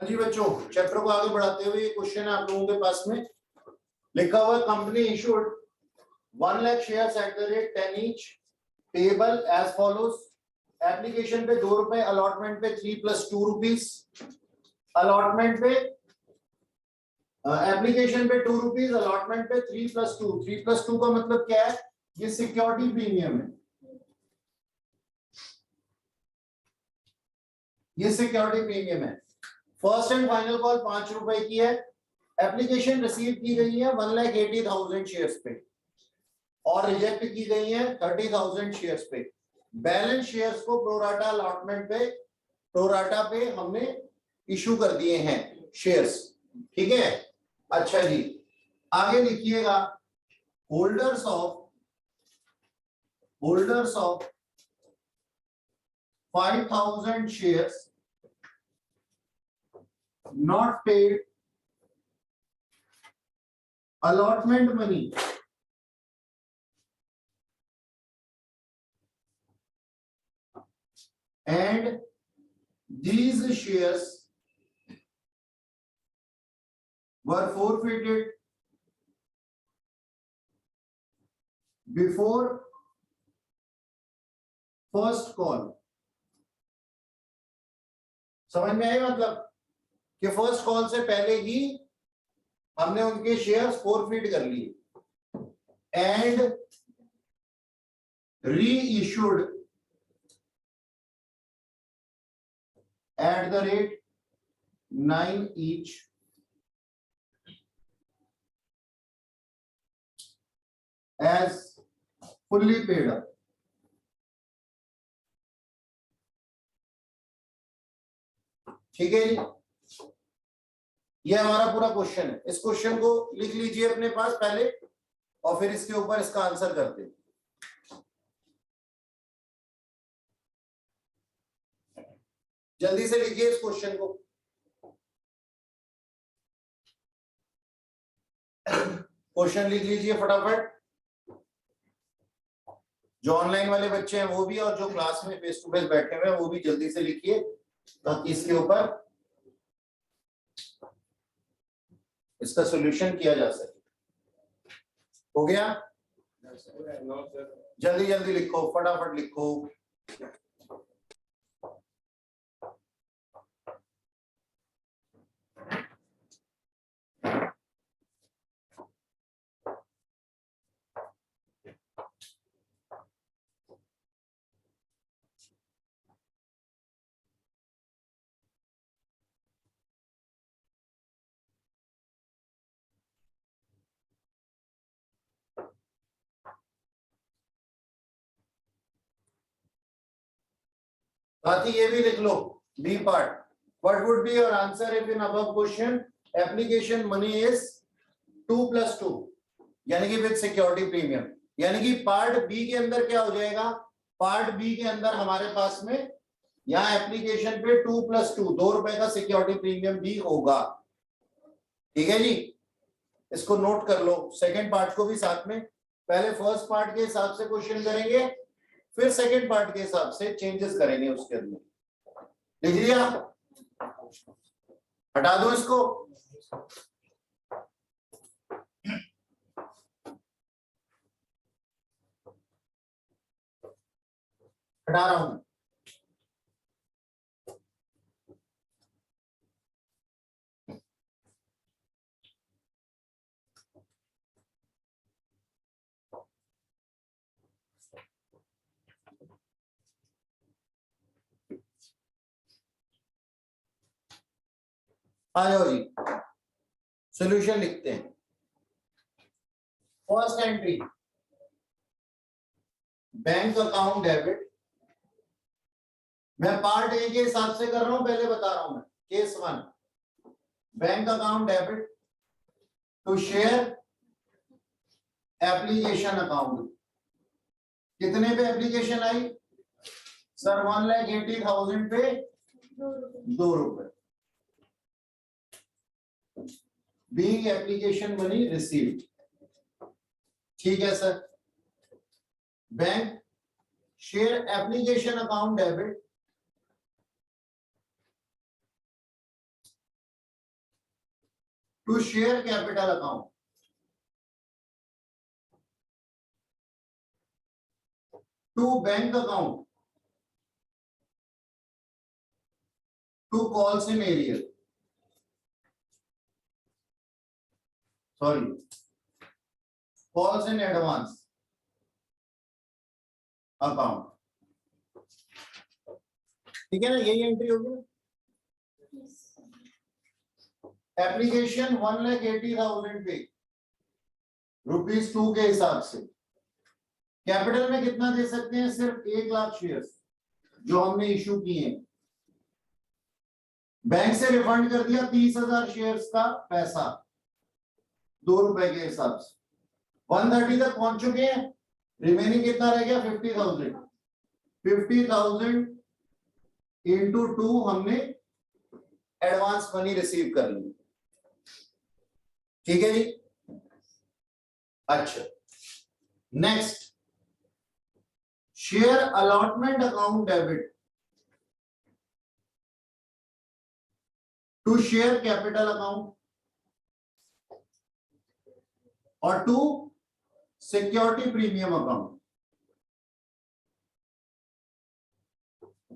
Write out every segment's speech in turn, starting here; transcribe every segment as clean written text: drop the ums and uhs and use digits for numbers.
जी बच्चों, चैप्टर को आगे बढ़ाते हुए ये क्वेश्चन है आप लोगों के पास में लिखा हुआ, company issued 1 lakh shares at the rate 10 each, payable as follows. Application पे 2 रुपए, अलॉटमेंट पे 3 + 2 रुपीज। अलॉटमेंट पे एप्लीकेशन पे 2 रुपीज, अलॉटमेंट पे 3 + 2। 3 + 2 का मतलब क्या है? ये सिक्योरिटी प्रीमियम है, ये सिक्योरिटी प्रीमियम है। फर्स्ट एंड फाइनल कॉल 5 रुपए की है। एप्लीकेशन रिसीव की गई है 1,80,000 शेयर्स पे और रिजेक्ट की गई है 30,000 शेयर्स पे। बैलेंस शेयर्स को प्रोराटा अलॉटमेंट पे, प्रोराटा पे हमने इशू कर दिए हैं शेयर्स। ठीक है, अच्छा जी, आगे लिखिएगा, holders of 5,000 shares not paid allotment money and these shares were forfeited before first call। समझ में आया मतलब कि फर्स्ट कॉल से पहले ही हमने उनके शेयर्स फोरफिट कर लिए and reissued at the rate 9 each as fully paid up. ठीक है जी, ये हमारा पूरा क्वेश्चन है। इस क्वेश्चन को लिख लीजिए अपने पास पहले और फिर इसके ऊपर इसका आंसर करते हैं। जल्दी से लिखिए इस क्वेश्चन को। क्वेश्चन लिख लीजिए फटाफट, जो ऑनलाइन वाले बच्चे हैं वो भी और जो क्लास में फेस टू फेस बैठे हुए हैं वो भी जल्दी से लिखिए ताकि इसके ऊपर इसका सॉल्यूशन किया जा सके। हो गया? जल्दी जल्दी लिखो, फटाफट लिखो। साथ ही ये भी लिख लो, B part, what would be your answer if in above question application money is 2 + 2 यानी कि विद सिक्योरिटी प्रीमियम। यानी कि पार्ट बी के अंदर क्या हो जाएगा? पार्ट बी के अंदर हमारे पास में यहाँ एप्लीकेशन पे 2 + 2 2 रुपए का सिक्योरिटी प्रीमियम भी होगा। ठीक है जी, इसको नोट कर लो। सेकंड पार्ट को भी साथ में, पहले फर्स्ट पार्ट के हिसाब से क्वेश्चन करेंगे, फिर सेकंड पार्ट के हिसाब से चेंजेस करेंगे उसके अंदर। लिख लिया? हटा दो इसको। हटा रहा हूं। आ जाओ जी, सॉल्यूशन लिखते हैं। First entry, bank account debit. मैं पार्ट ए के हिसाब से कर रहा हूं, पहले बता रहा हूं मैं। Case 1, bank account debit to share application account. कितने पे एप्लीकेशन आई सर? 1,80,000 पे 2 रुपए। Being application money received. ठीक है सर। Bank share application account debit to share capital account, to bank account, to calls in arrear, sorry calls in advance account. ठीक है ना, यही एंट्री होगी ना। एप्लीकेशन 1,80,000 पे ₹2 के हिसाब से कैपिटल में कितना दे सकते हैं? सिर्फ 1 लाख शेयर्स जो हमने इशू किए हैं। बैंक से रिफंड कर दिया 30,000 शेयर्स का पैसा ₹2 के हिसाब से। 130 तक पहुंच चुके हैं, रिमेनिंग कितना रह गया? 50,000। 50,000 इंटू 2 हमने एडवांस मनी रिसीव कर ली। ठीक है जी। अच्छा, next share allotment account debit to share capital account और टू सिक्योरिटी प्रीमियम अकाउंट।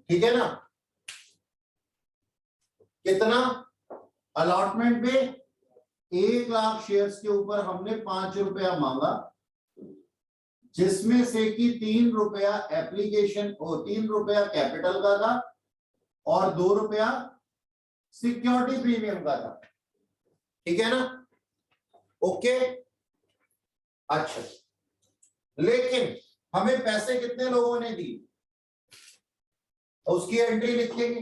ठीक है ना। कितना? अलॉटमेंट पे 1 लाख शेयर्स के ऊपर हमने ₹5 मांगा, जिसमें से कि ₹3 एप्लीकेशन और ₹3 कैपिटल का था और ₹2 सिक्योरिटी प्रीमियम का था। ठीक है ना। ओके। अच्छा, लेकिन हमें पैसे कितने लोगों ने दी, उसकी एंट्री लिखेंगे।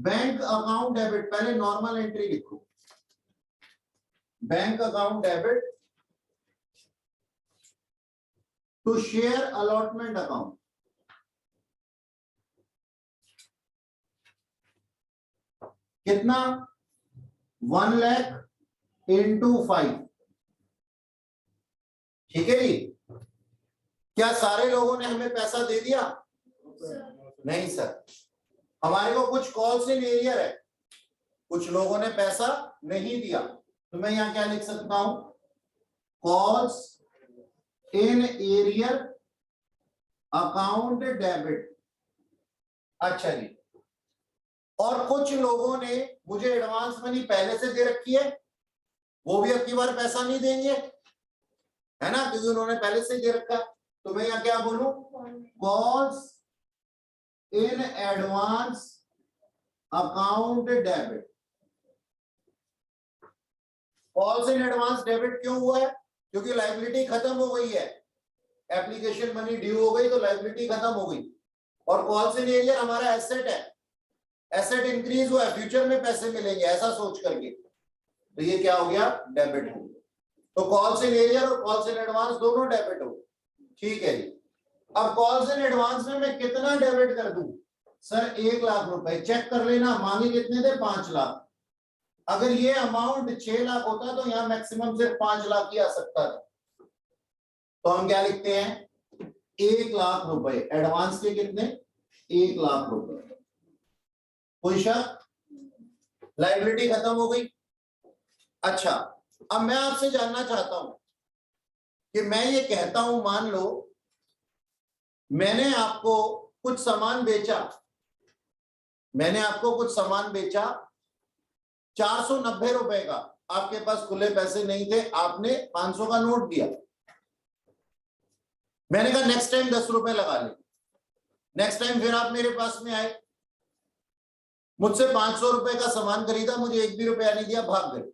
बैंक अकाउंट डेबिट, पहले नॉर्मल एंट्री लिखो, bank account debit to share allotment account, कितना? 1 लाख इंटू 5। ठीक है जी। क्या सारे लोगों ने हमें पैसा दे दिया? नहीं सर, हमारे को कुछ कॉल्स इन एरियर है, कुछ लोगों ने पैसा नहीं दिया, तो मैं यहां क्या लिख सकता हूं? Calls in arrear account debit. अच्छा जी। और कुछ लोगों ने मुझे एडवांस मनी पहले से दे रखी है, वो भी अब की बार पैसा नहीं देंगे, है ना, क्योंकि उन्होंने पहले से दे रखा। तो मैं यहां क्या बोलूं? Calls in advance account debit. Calls in advance debit क्यों हुआ है? क्योंकि लायबिलिटी खत्म हो गई है, एप्लीकेशन मनी ड्यू हो गई तो लायबिलिटी खत्म हो गई। और कॉल्स इन एरियर हमारा एसेट है, एसेट इंक्रीज हुआ है, फ्यूचर में पैसे मिलेंगे ऐसा सोच करके, तो ये क्या हो गया? डेबिट हो गया। तो कॉल्स इन एरियर और कॉल्स इन एडवांस दोनों डेबिट हो। ठीक है जी। अब कॉल्स इन एडवांस में मैं कितना डेबिट कर दूं? सर 1 लाख रुपए। चेक कर लेना, मांगे कितने थे? 5 लाख। अगर ये अमाउंट 6 लाख होता तो यहां मैक्सिमम सिर्फ 5 लाख ही आ सकता था। तो हम क्या लिखते हैं? 1 लाख रुपए एडवांस के। कितने? 1 लाख रुपए। कोई शक? लायबिलिटी खत्म हो गई। अच्छा, अब मैं आपसे जानना चाहता हूं कि मैं ये कहता हूं, मान लो मैंने आपको कुछ सामान बेचा, मैंने आपको कुछ सामान बेचा 490 रुपए का, आपके पास खुले पैसे नहीं थे, आपने 500 का नोट दिया। मैंने कहा नेक्स्ट टाइम 10 रुपए लगा ले। नेक्स्ट टाइम फिर आप मेरे पास में आए, मुझसे 500 रुपए का सामान खरीदा, मुझे 1 भी रुपया नहीं दिया, भाग गए।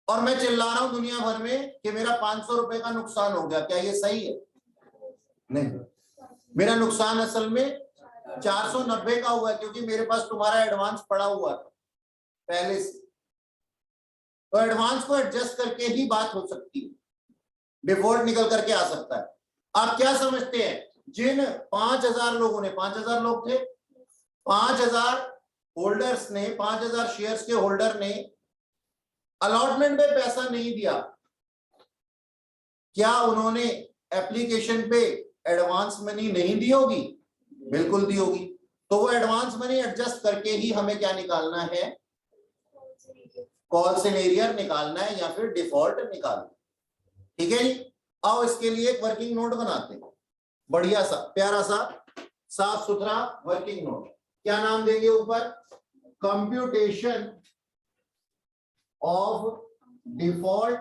और मैं चिल्ला रहा हूं दुनिया भर में कि मेरा 500 रुपए का नुकसान हो गया। क्या ये सही है? नहीं, मेरा नुकसान असल में 490 का हुआ, क्योंकि मेरे पास तुम्हारा एडवांस पड़ा हुआ था पहले से। तो एडवांस को एडजस्ट करके ही बात हो सकती है, डिफॉल्ट निकल करके आ सकता है। आप क्या समझते हैं, जिन 5,000 लोगों ने, 5,000 लोग थे, 5,000 होल्डर्स ने, 5,000 शेयर्स के होल्डर ने अलॉटमेंट पे पैसा नहीं दिया, क्या उन्होंने एप्लीकेशन पे एडवांस मनी नहीं दी होगी? बिल्कुल दी होगी। तो वो एडवांस मनी एडजस्ट करके ही हमें क्या निकालना है? कॉल सिनेरियर निकालना है या फिर डिफॉल्ट निकालना, ठीक है जी। आओ इसके लिए एक वर्किंग नोट बनाते हैं, बढ़िया सा प्यारा सा साफ सुथरा वर्किंग नोट। क्या नाम देंगे ऊपर? Computation of default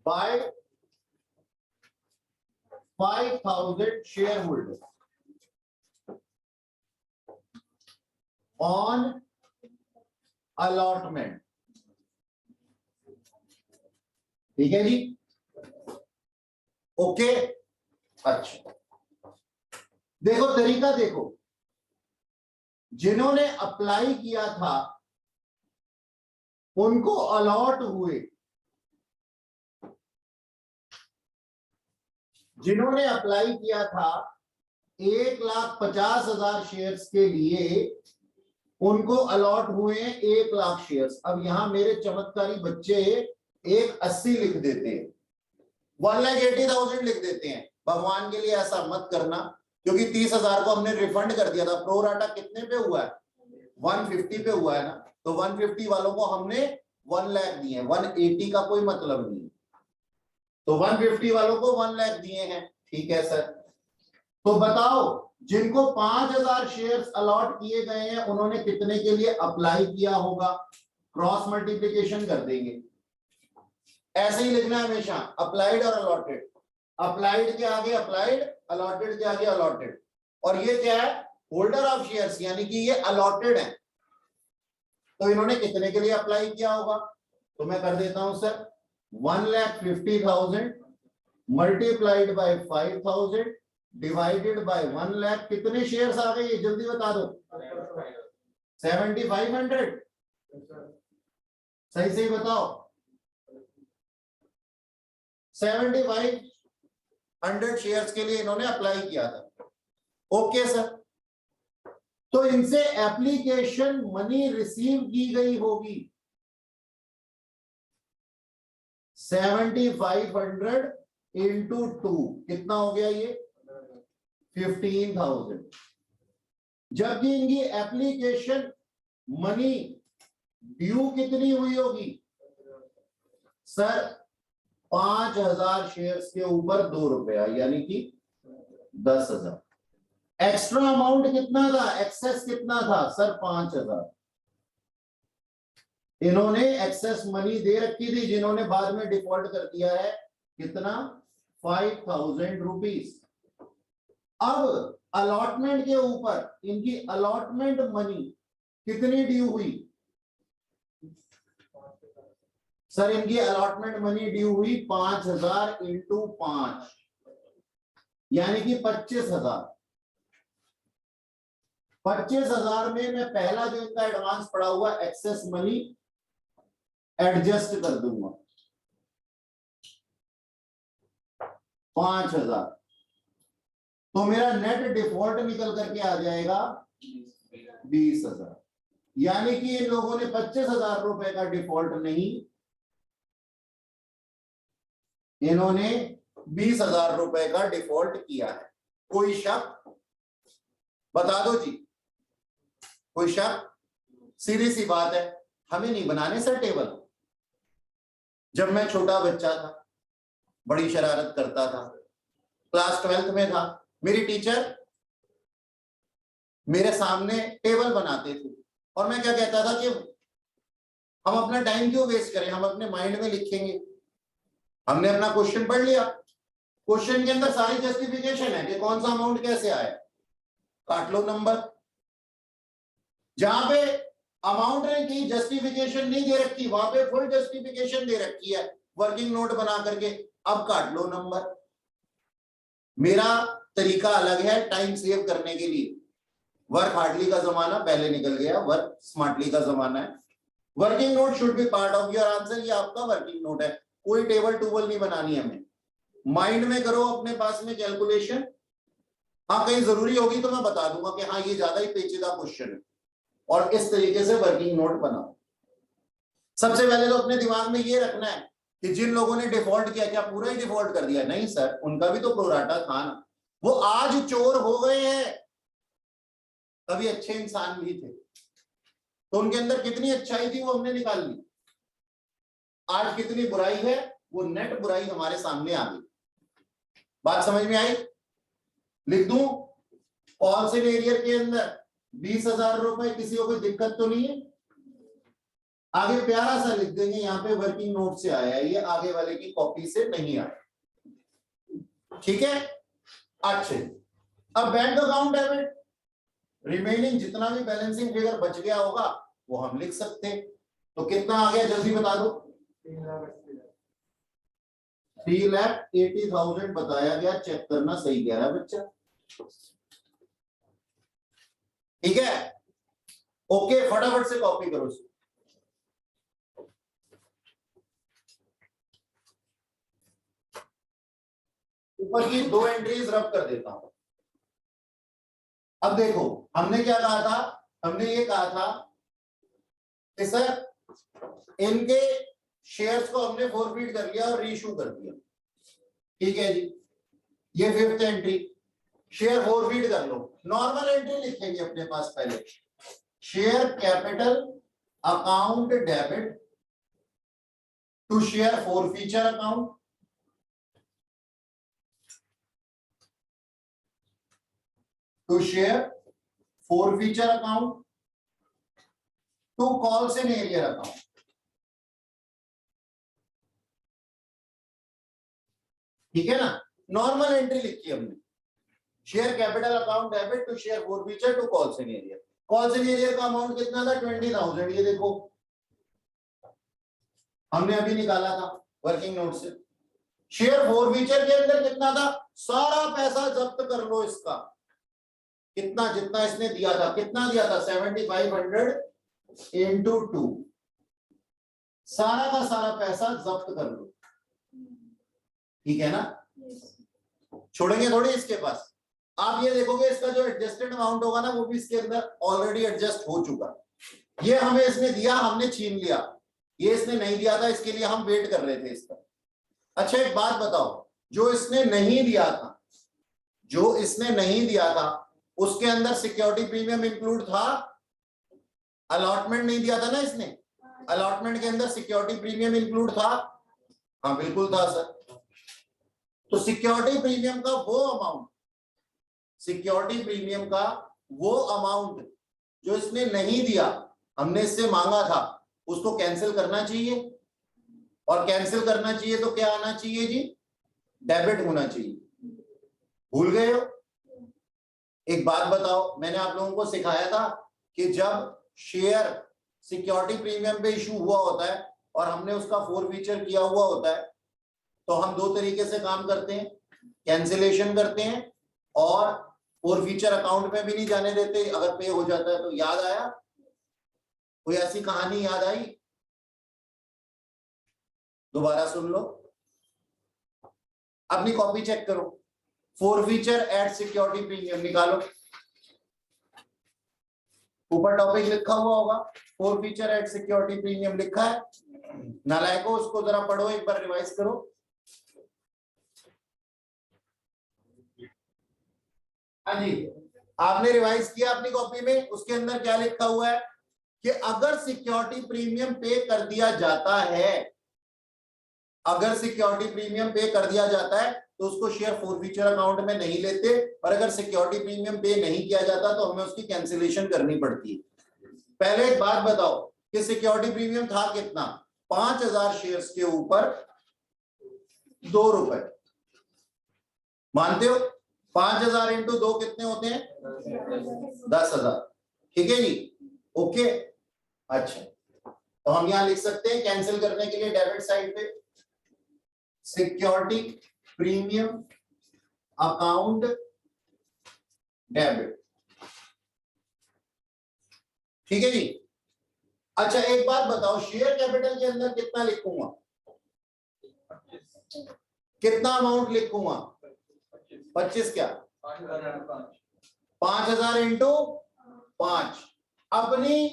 by 5000 shareholders on allotment, ठीक है जी, ओके। अच्छा देखो तरीका देखो, जिन्होंने अप्लाई किया था उनको अलॉट हुए, जिन्होंने अप्लाई किया था 1,50,000 शेयर्स के लिए उनको अलॉट हुए 1,00,000 शेयर्स। अब यहां मेरे चमत्कारी बच्चे 180 लिख देते हैं, 1,80,000 लिख देते हैं। भगवान के लिए ऐसा मत करना, क्योंकि 30,000 को हमने रिफंड कर दिया था। प्रो राटा कितने पे हुआ है? 150 पे हुआ है ना, तो 150 वालों को हमने 1 लाख दिए, 180 का कोई मतलब नहीं, तो 150 वालों को 1 लाख दिए हैं, ठीक है सर। तो बताओ जिनको 5,000 शेयर्स अलॉट किए गए हैं उन्होंने कितने के लिए अप्लाई किया होगा? क्रॉस मल्टीप्लिकेशन कर देंगे, ऐसे ही लिखना है हमेशा, अप्लाइड और अलॉटेड, अप्लाइड के आगे अप्लाइड, अलॉटेड के आगे अलॉटेड। और ये क्या है? होल्डर ऑफ शेयर्स, यानी कि ये अलॉटेड है, तो इन्होंने कितने के लिए अप्लाई किया होगा? तो मैं कर देता हूं sir, 1,50,000 multiplied by 5,000 divided by 1 lakh. कितने शेयर्स आ गए जल्दी बता दो? 7,500, सही सही बताओ। 7,500 शेयर्स के लिए इन्होंने अप्लाई किया था, ओके सर। तो इनसे एप्लीकेशन मनी रिसीव की गई होगी 7,500 इंटू 2, कितना हो गया ये? 15,000। जबकि इनकी एप्लीकेशन मनी ड्यू कितनी हुई होगी सर? 5,000 शेयर्स के ऊपर 2 रुपया, यानी कि 10,000। एक्स्ट्रा अमाउंट कितना था? एक्सेस कितना था सर? 5,000। इन्होंने एक्सेस मनी दे रखी थी, जिन्होंने बाद में डिफॉल्ट कर दिया है, कितना? 5,000 रुपीज। अब अलॉटमेंट के ऊपर इनकी अलॉटमेंट मनी कितनी ड्यू हुई सर? इनकी अलॉटमेंट मनी ड्यू हुई 5,000 इंटू 5, यानी कि 25,000। 25,000 में मैं पहला जो इनका एडवांस पड़ा हुआ एक्सेस मनी एडजस्ट कर दूंगा, 5,000, तो मेरा नेट डिफॉल्ट निकल करके आ जाएगा 20,000। यानी कि इन लोगों ने 25,000 रुपए का डिफॉल्ट नहीं, इन्होंने 20,000 रुपए का डिफॉल्ट किया है। कोई शक? बता दो जी, कोई शक? सीधी सी बात है, हमें नहीं बनाने सर टेबल। जब मैं छोटा बच्चा था, बड़ी शरारत करता था, क्लास 12th में था, मेरी टीचर मेरे सामने टेबल बनाते थे और मैं क्या कहता था कि हम अपना टाइम क्यों वेस्ट करें, हम अपने माइंड में लिखेंगे। हमने अपना क्वेश्चन पढ़ लिया, क्वेश्चन के अंदर सारी जस्टिफिकेशन है कि कौन सा अमाउंट कैसे आया, काट लो नंबर। जहां पे अमाउंट की जस्टिफिकेशन नहीं दे रखी, वहां पे फुल जस्टिफिकेशन दे रखी है वर्किंग नोट बना करके, अब काट लो नंबर। मेरा तरीका अलग है टाइम सेव करने के लिए। वर्क हार्डली का जमाना पहले निकल गया, वर्क स्मार्टली का जमाना है। Working note should be part of your answer. ये आपका वर्किंग नोट है, कोई टेबल टूबल नहीं बनानी हमें, माइंड में करो अपने पास में कैलकुलेशन। हाँ कहीं जरूरी होगी तो मैं बता दूंगा कि हाँ ये ज्यादा ही पेचीदा क्वेश्चन है, और इस तरीके से वर्किंग नोट बनाओ। सबसे पहले तो अपने दिमाग में ये रखना है कि जिन लोगों ने डिफॉल्ट किया, क्या पूरा ही डिफॉल्ट कर दिया? नहीं सर, उनका भी तो प्रोराटा था ना। वो आज चोर हो गए हैं, कभी अच्छे इंसान भी थे। तो उनके अंदर कितनी अच्छाई थी वो हमने निकाल ली। आज कितनी बुराई है, वो नेट बुराई हमारे सामने आ गई। बात समझ में आई? लिख दूं कॉल सेल एरियर के अंदर 20,000 रुपए, किसी को कोई दिक्कत तो नहीं है? आगे प्यारा सा लिख देंगे, यहाँ पे वर्किंग नोट से आया है, ये आगे वाले की कॉपी से नहीं आया। ठीक है, अच्छे। अब बैंक अकाउंट डेबिट, रिमेनिंग जितना भी बैलेंसिंग फिगर बच गया होगा वो हम लिख सकते हैं। तो कितना आ गया जल्दी बता दो? 3,80,000 बताया गया, चेक करना सही कह रहा है बच्चा। ठीक है, ओके, फटाफट से कॉपी करो इसको। ऊपर की 2 एंट्रीज रब कर देता हूं। अब देखो हमने क्या कहा था, हमने ये कहा था कि सर इनके शेयर्स को हमने फॉरफिट कर लिया और रीइश्यू कर दिया। ठीक है जी, ये 5th एंट्री, शेयर फॉरफिट कर लो। नॉर्मल एंट्री लिखेंगे अपने पास पहले, share capital account debit to share forfeiture account, to share forfeiture account, to calls in arrear account. ठीक है ना, नॉर्मल एंट्री लिखी हमने, share capital account debit to share forfeiture to calls in arrear. Calls in arrear का amount कितना था? 20,000। ये देखो हमने अभी निकाला था वर्किंग नोट से। शेयर फॉरफीचर के अंदर कितना था? सारा पैसा जब्त कर लो इसका, कितना जितना इसने दिया था। कितना दिया था? 7,500 इंटू 2, सारा का सारा पैसा जब्त कर लो। ठीक है ना, छोड़ेंगे थोड़ी इसके पास। आप ये देखोगे इसका जो एडजस्टेड अमाउंट होगा ना वो भी इसके अंदर ऑलरेडी एडजस्ट हो चुका। ये हमें इसने दिया, हमने छीन लिया, ये इसने नहीं दिया था, इसके लिए हम वेट कर रहे थे इसका। अच्छा एक बात बताओ, जो इसने नहीं दिया था, जो इसने नहीं दिया था उसके अंदर सिक्योरिटी प्रीमियम इंक्लूड था? अलॉटमेंट नहीं दिया था ना इसने, अलॉटमेंट के अंदर सिक्योरिटी प्रीमियम इंक्लूड था? हाँ बिल्कुल था सर। तो सिक्योरिटी प्रीमियम का वो अमाउंट, सिक्योरिटी प्रीमियम का वो अमाउंट जो इसने नहीं दिया, हमने इससे मांगा था, उसको कैंसिल करना चाहिए। और कैंसिल करना चाहिए तो क्या आना चाहिए जी? डेबिट होना चाहिए। भूल गए हो? एक बात बताओ, मैंने आप लोगों को सिखाया था कि जब शेयर सिक्योरिटी प्रीमियम पे इशू हुआ होता है और हमने उसका फॉरफीचर किया हुआ होता है तो हम 2 तरीके से काम करते हैं, कैंसिलेशन करते हैं और फॉरफीचर अकाउंट में भी नहीं जाने देते अगर पे हो जाता है तो। याद आया? कोई ऐसी कहानी याद आई? दोबारा सुन लो, अपनी कॉपी चेक करो, फॉरफीचर एट सिक्योरिटी प्रीमियम निकालो, ऊपर टॉपिक लिखा हुआ होगा, फॉरफीचर एट सिक्योरिटी प्रीमियम लिखा है। नालायको उसको जरा पढ़ो, एक बार रिवाइज करो। हाँ जी, आपने रिवाइज किया अपनी कॉपी में, उसके अंदर क्या लिखा हुआ है कि अगर सिक्योरिटी प्रीमियम पे कर दिया जाता है, अगर सिक्योरिटी प्रीमियम पे कर दिया जाता है तो उसको शेयर फॉरफीचर अकाउंट में नहीं लेते, और अगर सिक्योरिटी प्रीमियम पे नहीं किया जाता तो हमें उसकी कैंसिलेशन करनी पड़ती है। पहले एक बात बताओ कि सिक्योरिटी प्रीमियम था कितना? 5,000 शेयर्स के ऊपर 2 रुपए, मानते हो? 5,000 इंटू 2 कितने होते हैं? 10,000। ठीक है जी, ओके। अच्छा तो हम यहां लिख सकते हैं कैंसिल करने के लिए डेबिट साइड पे सिक्योरिटी प्रीमियम अकाउंट डेबिट। ठीक है जी। अच्छा एक बात बताओ, शेयर कैपिटल के अंदर कितना लिखूंगा? कितना अमाउंट लिखूंगा? 25 क्या? 5,000 इंटू 5। अपनी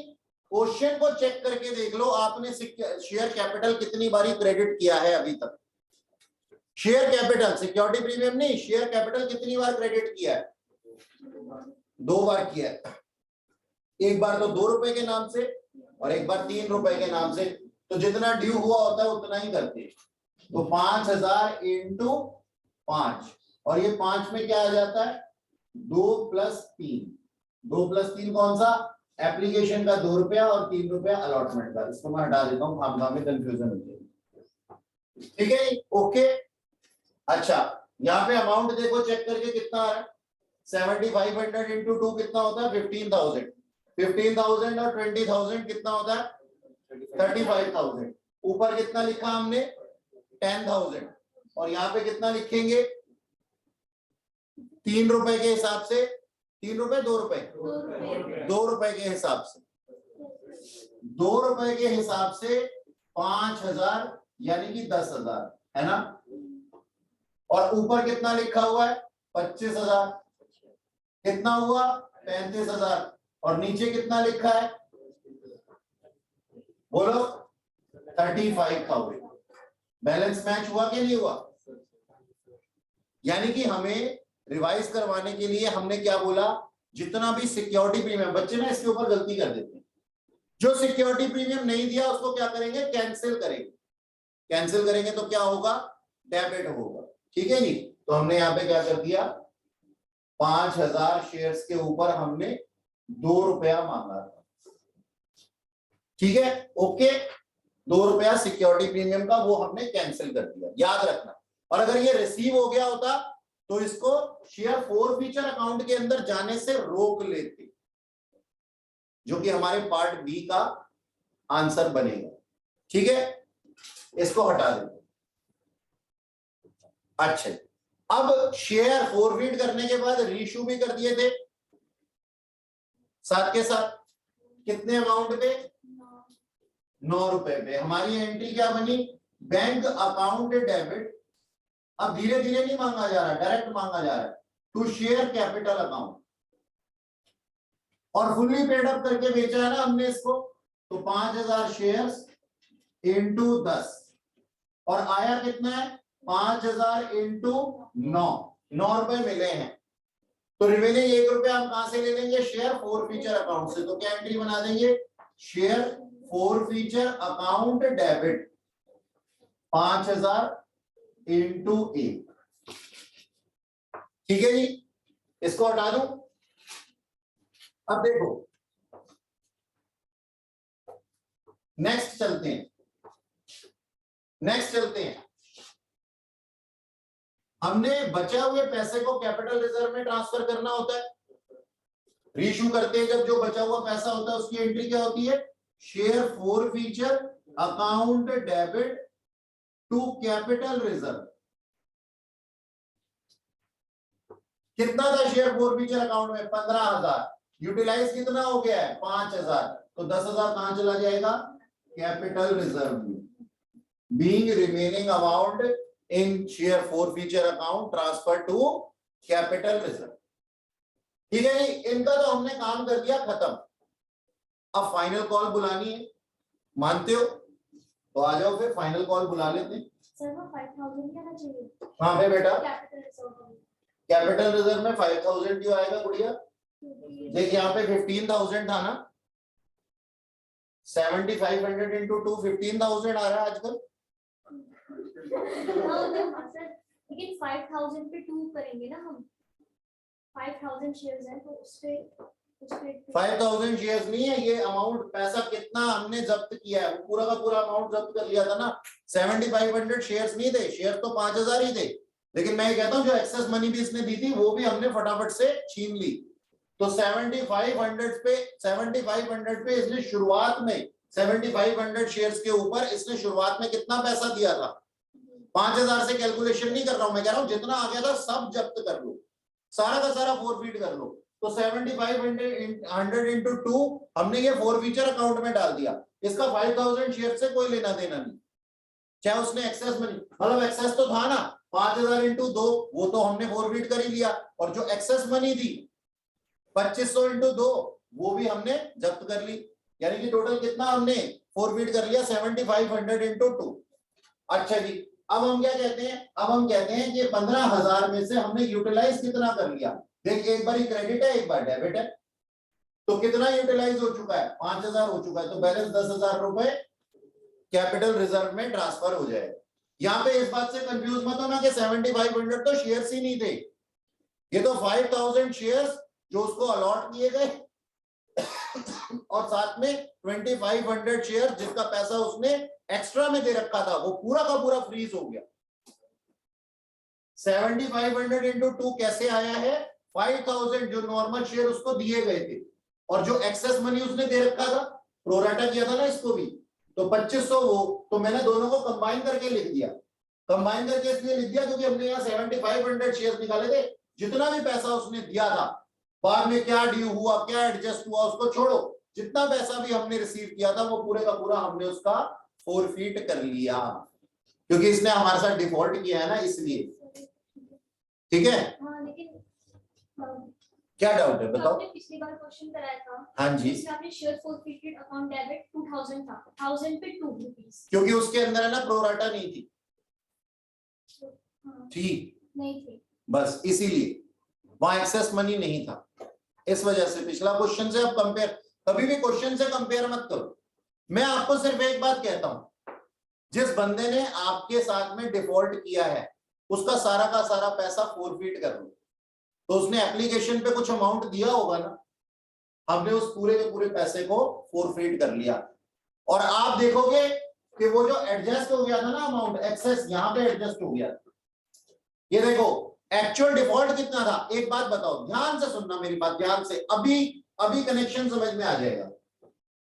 क्वेश्चन को चेक करके देख लो, आपने शेयर कैपिटल कितनी बारी क्रेडिट किया है अभी तक? शेयर कैपिटल, सिक्योरिटी प्रीमियम नहीं, शेयर कैपिटल कितनी बार क्रेडिट किया है? 2 बार किया है। एक बार तो 2 रुपए के नाम से और एक बार 3 रुपए के नाम से, तो जितना ड्यू हुआ होता है उतना ही करते हैं। तो 5000 इंटू 5, और ये 5 में क्या आ जाता है 2 + 3। 2 + 3 कौन सा, एप्लीकेशन का 2 रुपया और 3 रुपया अलॉटमेंट का। इसको मैं हटा देता हूँ, खामखा में कंफ्यूजन हो जाएगी। ठीक है, ओके। अच्छा, यहाँ पे अमाउंट देखो चेक करके कितना आ रहा है, 7500 इंटू 2 कितना होता है 15000। 15000 और 20000 कितना होता है 35000। ऊपर कितना लिखा हमने 10000, और यहाँ पे कितना लिखेंगे 3 रुपए के हिसाब से, 3 रुपए 2 रुपए 2 रुपए के हिसाब से, 2 रुपए के हिसाब से 5000 यानी कि 10000 है ना। और ऊपर कितना लिखा हुआ है 25000, कितना हुआ 35000, और नीचे कितना लिखा है बोलो 35000। बैलेंस मैच हुआ कि नहीं हुआ। यानी कि हमें रिवाइज करवाने के लिए हमने क्या बोला, जितना भी सिक्योरिटी प्रीमियम, बच्चे ना इसके ऊपर गलती कर देते हैं, जो सिक्योरिटी प्रीमियम नहीं दिया उसको क्या करेंगे कैंसिल करेंगे। कैंसिल करेंगे तो क्या होगा डेबिट होगा। ठीक है जी, तो हमने यहाँ पे क्या कर दिया 5000 शेयर्स के ऊपर हमने 2 रुपया मांगा था। ठीक है, ओके। 2 रुपया सिक्योरिटी प्रीमियम का वो हमने कैंसिल कर दिया, याद रखना। और अगर ये रिसीव हो गया होता तो इसको शेयर फोरफीचर अकाउंट के अंदर जाने से रोक लेते, जो कि हमारे पार्ट बी का आंसर बनेगा। ठीक है, इसको हटा देते। अच्छा, अब शेयर फोरफीट करने के बाद रीइश्यू भी कर दिए थे साथ के साथ, कितने अमाउंट पे 9 रुपए पे। हमारी एंट्री क्या बनी बैंक अकाउंट डेबिट। अब धीरे धीरे नहीं मांगा जा रहा, डायरेक्ट मांगा जा रहा है टू शेयर कैपिटल अकाउंट, और फुल्ली पेड अप करके बेचा है ना हमने इसको, तो 5000 शेयर्स इंटू 10, और आया कितना है 5000 इंटू 9 रुपए मिले हैं। तो रिमेनिंग 1 रुपया हम कहां से ले लेंगे शेयर फोरफीचर अकाउंट से। तो क्या एंट्री बना देंगे share forfeiture account debit 5000 into 1। ठीक है जी, इसको हटा दूं। अब देखो नेक्स्ट चलते हैं। हमने बचे हुए पैसे को कैपिटल रिजर्व में ट्रांसफर करना होता है। रीइश्यू करते हैं जब जो बचा हुआ पैसा होता है उसकी एंट्री क्या होती है share forfeiture account debit to capital reserve. कितना था शेयर फोरफीचर अकाउंट में 15000, यूटिलाइज कितना हो गया है 5000, तो 10000 कहां चला जाएगा कैपिटल रिजर्व में, being remaining amount in share forfeiture account transfer to capital reserve. ठीक है जी, इनका तो हमने काम कर दिया खत्म। अब फाइनल कॉल बुलानी है, मानते हो तो आ जाओ फिर फाइनल कॉल बुला लेते हैं। सर वो 5000 क्या चाहिए हाँ पे बेटा कैपिटल रिजर्व। कैपिटल रिजर्व में 5000 क्यों आएगा गुड़िया, देख यहाँ पे 15000 था ना, 7500 इंटू 2 15000 आ रहा है आजकल। लेकिन 5000 पे 2 करेंगे ना हम, 5000 शेयर्स हैं तो उसपे 5000 शेयर्स नहीं है ये अमाउंट, पैसा कितना हमने जब्त किया है वो पूरा का पूरा अमाउंट जब्त कर लिया था ना। 7500 शेयर्स नहीं थे, शेयर्स तो 5000 ही थे, लेकिन मैं ये कहता हूँ जो एक्सेस मनी भी इसने दी थी वो भी हमने फटाफट से छीन ली। तो 7500 पे इसने शुरुआत में 7500 शेयर्स के ऊपर इसने शुरुआत में कितना पैसा दिया था 5000 से कैलकुलेशन नहीं कर रहा हूं मैं, कह रहा हूं जितना आ गया था सब जब्त कर लो, सारा का सारा फोरफीट कर लो। तो 7500 इंटू 2 हमने ये फोरफीचर अकाउंट में डाल दिया, इसका 5000 शेयर से कोई लेना देना नहीं, चाहे उसने एक्सेस मनी, मतलब एक्सेस तो था ना 5000 इंटू 2 वो तो हमने फोरफीट कर ही लिया, और जो एक्सेस मनी थी 2500 इंटू 2 वो भी हमने जब्त कर ली, यानी कि टोटल कितना हमने फोरफीट कर लिया 7500 इंटू 2। अच्छा जी, अब हम क्या कहते हैं, अब हम कहते हैं कि 15000 में से हमने यूटिलाइज कितना कर लिया। देख एक बार क्रेडिट है एक बार डेबिट है, तो कितना यूटिलाइज हो चुका है? 5000 हो चुका है, तो बैलेंस 10,000 रुपए कैपिटल रिजर्व में ट्रांसफर हो जाएगा। यहाँ पे इस बात से कंफ्यूज मत होना कि 7500 तो शेयर्स ही नहीं थे, ये तो 5000 शेयर्स जो उसको अलॉट किए गए और साथ में 2500 शेयर जिसका पैसा उसने एक्स्ट्रा में दे रखा था, वो पूरा का पूरा फ्रीज हो गया। 7500 इंटू 2 कैसे आया है? 5000 जो नॉर्मल शेयर उसको दिए गए थे और जो एक्सेस मनी उसने दे रखा था, प्रोराटा किया था ना इसको भी, तो 2500 वो, तो मैंने दोनों को कंबाइन करके लिख दिया। कंबाइन करके इसलिए लिख दिया क्योंकि हमने यहाँ 7500 शेयर निकाले थे, जितना भी पैसा उसने दिया था, बाद में क्या ड्यू हुआ, क्या एडजस्ट हुआ, उसको छोड़ो, जितना पैसा भी हमने रिसीव किया था वो पूरे का पूरा हमने उसका फोरफीट कर लिया, क्योंकि इसने हमारे साथ डिफॉल्ट किया है ना, इसलिए। ठीक है, हाँ, लेकिन क्या डाउट है बताओ? आपने पिछली बार क्वेश्चन कराया था, हाँ जी, जिसमें आपने शेयर फॉरफीटेड अकाउंट डेबिट 2000 था, 1000 पे 2 रुपीस। क्योंकि उसके अंदर है ना प्रोराटा नहीं थी, हाँ, थी नहीं थी, बस इसीलिए वहां एक्सेस मनी नहीं था, इस वजह से। पिछला क्वेश्चन से अब कंपेयर, कभी भी क्वेश्चन से कंपेयर मत करो। मैं आपको सिर्फ एक बात कहता हूं, जिस बंदे ने आपके साथ में डिफॉल्ट किया है उसका सारा का सारा पैसा फोरफीट कर लो, तो उसने एप्लीकेशन पे कुछ अमाउंट दिया होगा ना, हमने उस पूरे के पूरे पैसे को फोरफीट कर लिया। और आप देखोगे कि वो जो एडजस्ट हो गया था ना अमाउंट, एक्सेस यहां पे एडजस्ट हो गया। ये देखो एक्चुअल डिफॉल्ट कितना था, एक बात बताओ, ध्यान से सुनना मेरी बात, ध्यान से, अभी अभी कनेक्शन समझ में आ जाएगा।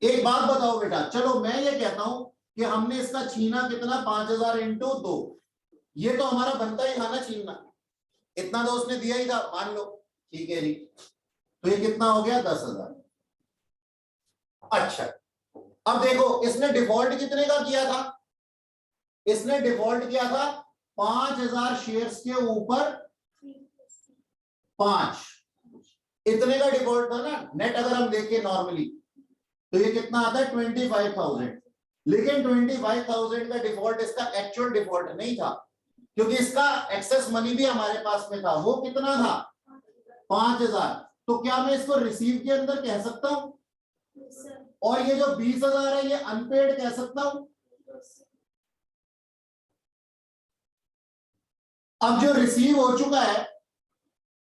एक बात बताओ बेटा, चलो मैं ये कहता हूं कि हमने इसका छीना कितना, 5000 इंटू 2, ये तो हमारा बनता ही था ना छीनना, इतना तो उसने दिया ही था मान लो, ठीक है जी, तो ये कितना हो गया 10,000। अच्छा, अब देखो इसने डिफॉल्ट कितने का किया था, इसने डिफॉल्ट किया था 5000 शेयर्स के ऊपर 5, इतने का डिफॉल्ट था ना। नेट अगर हम देखें नॉर्मली तो ये कितना आता है 25,000, लेकिन 25,000 का डिफॉल्ट इसका एक्चुअल डिफॉल्ट नहीं था, क्योंकि इसका एक्सेस मनी भी हमारे पास में था, वो कितना था 5,000। तो क्या मैं इसको रिसीव के अंदर कह सकता हूं, और ये जो 20,000 है ये अनपेड कह सकता हूं। अब जो रिसीव हो चुका है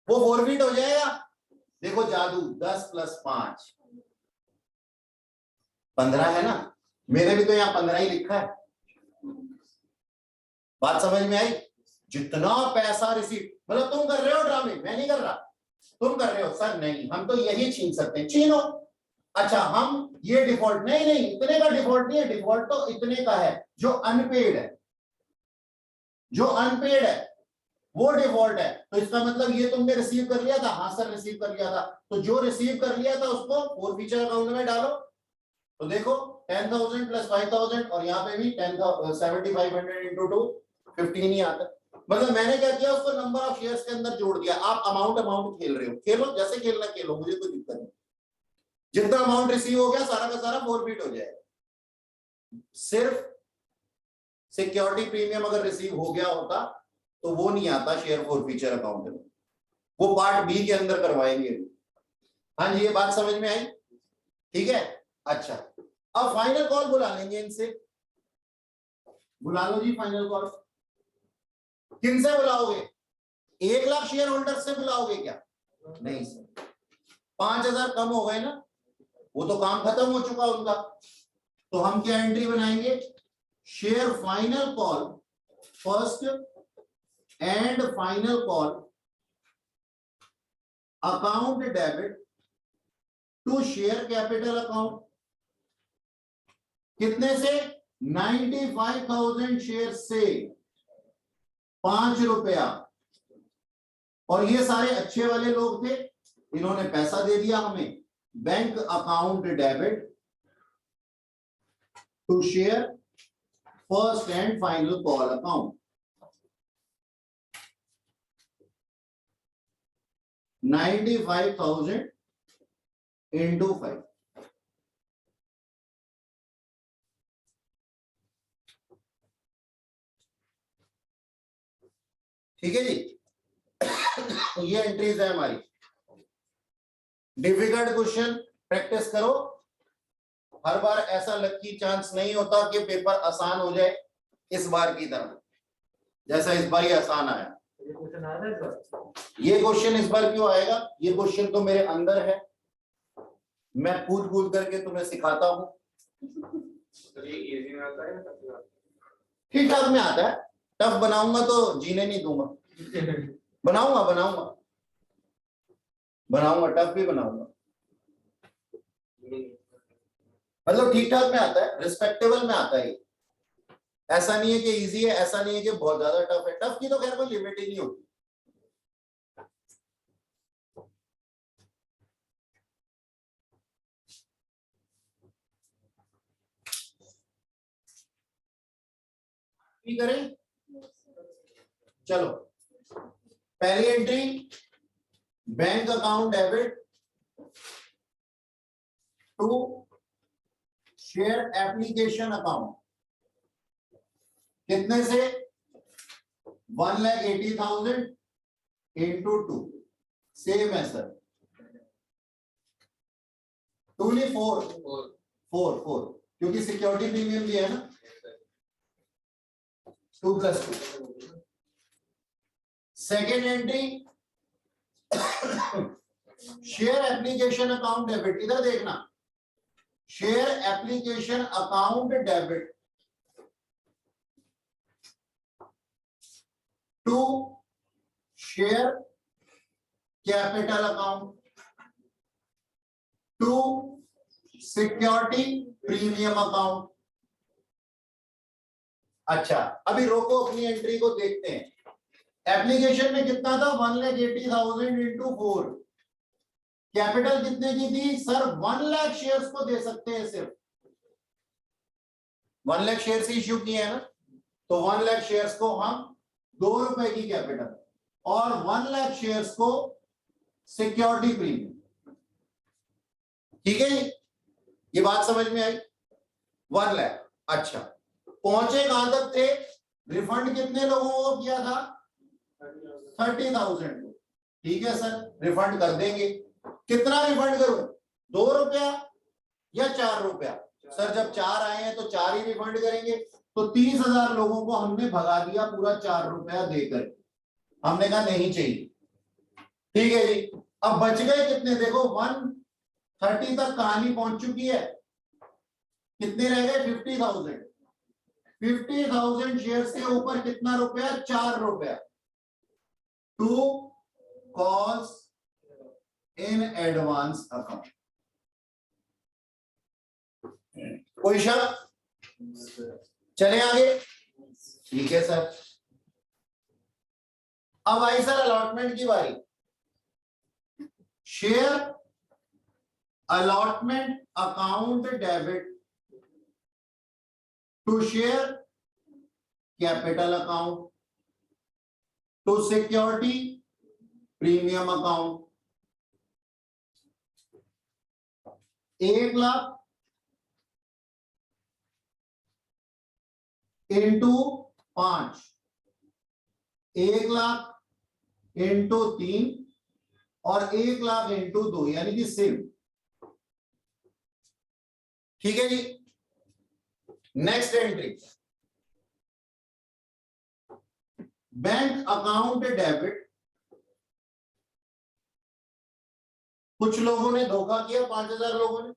वो फॉरफीट हो जाएगा। देखो जादू, 10 + 5 15 है ना, मेरे भी तो यहाँ 15 ही लिखा है। बात समझ में आई? जितना पैसा रिसीव, मतलब तुम कर रहे हो ड्रामे, मैं नहीं कर रहा, तुम कर रहे हो सर, नहीं हम तो यही छीन सकते हैं, छीनो। अच्छा हम ये डिफॉल्ट, नहीं नहीं इतने का डिफॉल्ट नहीं है, डिफॉल्ट तो इतने का है जो अनपेड है, जो अनपेड है वो डिफॉल्ट है। तो इसका मतलब ये तुमने रिसीव कर लिया था, हाँ सर रिसीव कर लिया था, तो जो रिसीव कर लिया था उसको फोरफीचर अकाउंट में डालो। तो देखो 10,000 + 5,000 और यहाँ पे भी 7500 इंटू 2 15 ही आता है। मतलब मैंने क्या किया, उसको नंबर ऑफ शेयर्स के अंदर जोड़ दिया। आप अमाउंट अमाउंट खेल रहे हो, खेलो जैसे खेलना खेलो, मुझे कोई दिक्कत नहीं। जितना अमाउंट रिसीव हो गया सारा का सारा फोरफीट हो जाएगा। सिर्फ सिक्योरिटी प्रीमियम अगर रिसीव हो गया होता तो वो नहीं आता शेयर फोरफीचर अकाउंट में, वो पार्ट बी के अंदर करवाएंगे। हाँ जी, ये बात समझ में आई? ठीक है, अच्छा अब फाइनल कॉल बुला लेंगे इनसे, बुला लो जी फाइनल कॉल। किन से बुलाओगे? 1 लाख शेयर होल्डर से बुलाओगे क्या? नहीं सर, 5,000 कम हो गए ना, वो तो काम खत्म हो चुका उनका। तो हम क्या एंट्री बनाएंगे, share final call first and final call account debit to share capital account, कितने से? 95,000 शेयर से 5 रुपया। और ये सारे अच्छे वाले लोग थे, इन्होंने पैसा दे दिया हमें, bank account debit to share first and final call account, 95,000 into 5। ठीक है जी, ये एंट्रीज है हमारी। डिफिकल्ट क्वेश्चन प्रैक्टिस करो, हर बार ऐसा लकी चांस नहीं होता कि पेपर आसान हो जाए इस बार की तरह, जैसा इस बार ही आसान आया। ये क्वेश्चन आया था इस बार? ये क्वेश्चन इस बार क्यों आएगा? ये क्वेश्चन तो मेरे अंदर है, मैं कूद कूद करके तुम्हें सिखाता हूँ। ये इजी में आता है या टफ में आता ठीक ठाक में आता है, टफ बनाऊंगा तो जीने नहीं दूंगा। है? बनाऊंगा बनाऊंगा बनाऊंगा, टफ भी बनाऊंगा। मतलब ठीक ठाक में आता है, रिस्पेक्टेबल में आता है। ऐसा नहीं है कि इजी है, ऐसा नहीं है कि बहुत ज्यादा टफ है। टफ की तो खैर कोई लिमिट ही नहीं होती। करें, चलो पहली entry, bank account debit to share application account, कितने से? 1,80,000 इंटू 2, सेम है सर, 2 नहीं 4 क्योंकि सिक्योरिटी प्रीमियम भी है ना, 2 + 2। Second entry, share application account debit, इधर देखना, share application account debit to share capital account to security premium account. अच्छा, अभी रोको, अपनी एंट्री को देखते हैं। एप्लीकेशन में कितना था? 1,80,000 इंटू 4। कैपिटल कितने की थी सर? 1 लाख शेयर्स को दे सकते हैं सिर्फ, 1 लाख शेयर्स इश्यू किए हैं ना, तो 1 लाख शेयर्स को हम 2 रुपए की कैपिटल और 1 लाख शेयर्स को सिक्योरिटी प्रीमियम। ठीक है, ये बात समझ में आई? 1 लाख। अच्छा, पहुंचे कहां तक थे? रिफंड कितने लोगों को किया था? 30,000 को। ठीक है सर, रिफंड कर देंगे। कितना रिफंड करूं? 2 रुपया या 4 रुपया? सर जब 4 आए हैं तो 4 ही रिफंड करेंगे, तो 30,000 लोगों को हमने भगा दिया पूरा 4 रुपया देकर। हमने कहा नहीं चाहिए। ठीक है जी, अब बच गए कितने? देखो 130 तक कहानी पहुंच चुकी है, कितने रह गए? 50,000। 50,000 शेयर्स के ऊपर कितना रुपया? 4 रुपया। To calls in advance account. कोई शक? चले आगे। ठीक है सर, अब आई सर अलॉटमेंट की बारी। Share allotment account debit to share capital account to security premium account. 1 lakh into 5, 1 lakh into 3 और 1 लाख इंटू 2, यानी कि सेम। ठीक है जी, next entry, bank account debit. कुछ लोगों ने धोखा किया, 5,000 लोगों ने।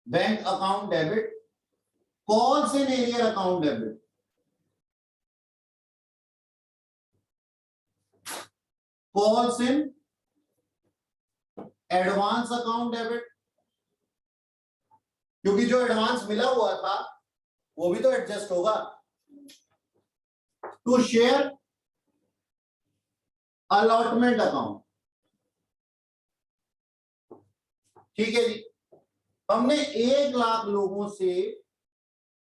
Bank account debit, calls in arrear account debit, calls in advance account debit, क्योंकि जो एडवांस मिला हुआ था वो भी तो एडजस्ट होगा। To share allotment account. ठीक है जी, हमने 1 लाख लोगों से